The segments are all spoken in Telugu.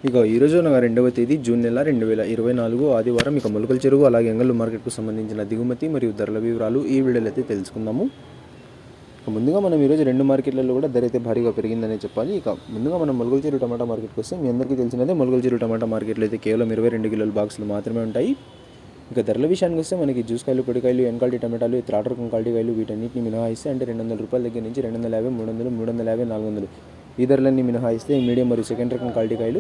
ఇక ఈరోజు అనగా 2వ తేదీ జూన్ నెల 2024 ఆదివారం. ఇక మొలకల చెరువు అలాగే ఎంగళ్ళు మార్కెట్కు సంబంధించిన దిగుమతి మరియు ధరల వివరాలు ఈ వీడియోలో అయితే తెలుసుకుందాము. ముందుగా మనం ఈరోజు రెండు మార్కెట్లలో కూడా ధర అయితే భారీగా పెరిగిందనే చెప్పాలి. ఇక ముందుగా మనం మొలకల చెరువు టమాటా మార్కెట్కి వస్తే మీ అందరికీ తెలిసినదే మొలకల చెరువు టమాటా మార్కెట్లో అయితే కేవలం 22 కిలోల బాక్సులు మాత్రమే ఉంటాయి. ఇక ధరల విషయానికి వస్తే మనకి జ్యూస్ కాయలు, పొడికాయలు, ఎన్కాల్టీ టమాటాలు, త్రాడ్ రకం క్వాలిటీ కాయలు వీటన్నిటిని మినహాయిస్తే అంటే 200 రూపాయల దగ్గర నుంచి 250, 300, 350, 400 ఈ ధరలన్నీ మినహాయిస్తే మీడియం మరియు సెకండ్ రకం క్వాలిటీ కాయలు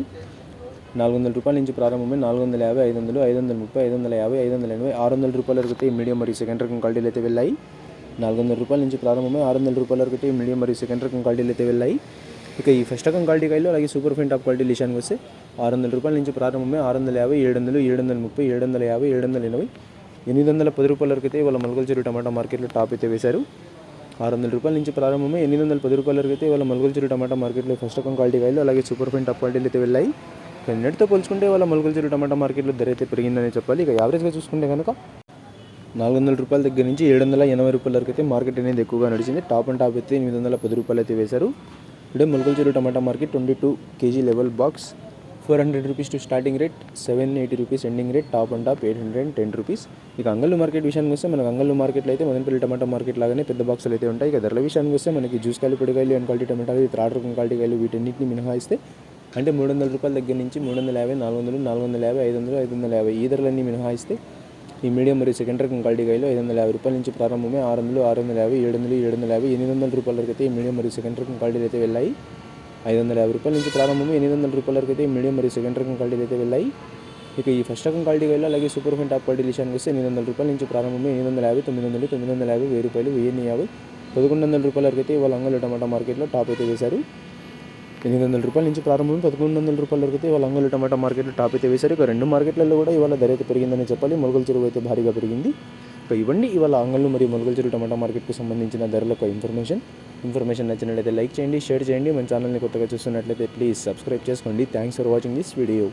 400 రూపాయల నుంచి ప్రారంభమై 450, 500, 530, 550, 580, 600 రూపాయల వరకు అయితే మీడియం మరియు సెకండ్ రకం క్వాలిటీలు అయితే వెళ్ళాయి. 400 రూపాయల నుంచి ప్రారంభమై 600 రూపాయల వరకు అయితే మీడియం మరియు సెకండ్ రకం క్వాలిటీలు అయితే వెళ్ళాయి. ఇక ఈ ఫస్ట్ రకం క్వాలిటీ కాయలు అలాగే సూపర్ ఫైన్ టాప్ క్వాలిటీ విషయానికి వస్తే 600 రూపాయల నుంచి ప్రారంభమై 650, 700, 730, 750, 780, 810 రూపాయల వరకు అయితే వాళ్ళ మొలకల చెరువు టమాటా మార్కెట్లో టాప్ అయితే వేశారు. 600 రూపాయల నుంచి ప్రారంభమై 810 రూపాయల వరకు అయితే వాళ్ళ మొలకల చెరువు టమాటా మార్కెట్లో ఫస్ట్ రకం క్వాలిటీ కాయలు అలాగే సూపర్ ఫైన్ టాప్ క్వాలిటీలు అయితే వెళ్ళాయి. నిన్నటితో పోల్చుకుంటే వాళ్ళ మొలకల చెరువు టమాటా మార్కెట్లో ధర అయితే పెరిగిందని చెప్పాలి. ఇక యావరేజ్గా చూసుకుంటే కనుక 400 రూపాయల దగ్గర నుంచి 780 రూపాయల వరకు అయితే మార్కెట్ అనేది ఎక్కువగా నడిచింది. టాప్ అండ్ టాప్ అయితే 810 రూపాయలు అయితే వేశారు. ఇప్పుడే Molakala Cheruvu tomato market 22 kg level box 400 rupees to starting rate, 780 rupees ending rate, top and top 810 rupees. ఇక అంగళ్ళు మార్కెట్ విషయానికి వస్తే మనకు అంగళ్ళు మార్కెట్లో అయితే మదనపల్లి టమాటా మార్కెట్ లాగానే పెద్ద బాక్సులు అయితే ఉంటాయి. ఇక ధరల విషయానికి వస్తే మనకి జ్యూస్ కాయలు, పొడికాయలు, ఎన్ క్వాలిటీ టమాటాలు, త్రాడ్ రకం క్వాలిటీ కాయలు వీటన్నిటిని మినహాయిస్తే అంటే 300 రూపాయల దగ్గర నుంచి 350, 400, 450, 500, 550 ఈ ధరలన్నీ మినహాయిస్తే ఈ మీడియం మరియు సెకండ్ రకం క్వాలిటీ కాయలు 550 రూపాయల నుంచి ప్రారంభమే 600, 650, 700, 750, 800 రూపాయల వరకు అయితే ఈ మీడియం మరియు సెకండ్ రకం క్వాలిటీలు అయితే వెళ్ళాయి. 550 రూపాయల నుంచి ప్రారంభమే 800 రూపాయల వరకు అయితే మీడియం మరియు సెకండ్ రకం క్వాలిటీలు అయితే వెళ్ళాయి. ఇక ఈ ఫస్ట్ రకం క్వాలిటీ కాయలు అలాగే సూపర్ ఫైన్ టాప్ క్వాలిటీ విషయానికి వస్తే 800 రూపాయల నుంచి ప్రారంభమే 850, 900, 950, 1000 రూపాయలు, 1050, 1100 రూపాయల వరకు అయితే వాళ్ళ అంగళ్ళు టమాటా మార్కెట్లో టాప్ అయితే వేశారు. 800 రూపాయల నుంచి ప్రారంభం 1100 రూపాయల వరకు అయితే వాళ్ళ అంగళ్ళు టమాటా మార్కెట్లో టాప్ అయితే వేశారు. ఇక రెండు మార్కెట్లలో కూడా ఇవాళ ధర అయితే పెరిగిందని చెప్పాలి. మొలకల చెరువు అయితే భారీగా పెరిగింది. ఇక ఇవ్వండి ఇవాళ అంగళ్ళు మరియు మొలకల చెరువు టమాటా మార్కెట్కు సంబంధించిన ధరలకు ఇన్ఫర్మేషన్ నచ్చినట్లయితే లైక్ చేయండి, షేర్ చేయండి. మన ఛానల్ని కొత్తగా చూస్తున్నట్లయితే ప్లీజ్ సబ్స్క్రైబ్ చేసుకోండి. Thanks for watching this video.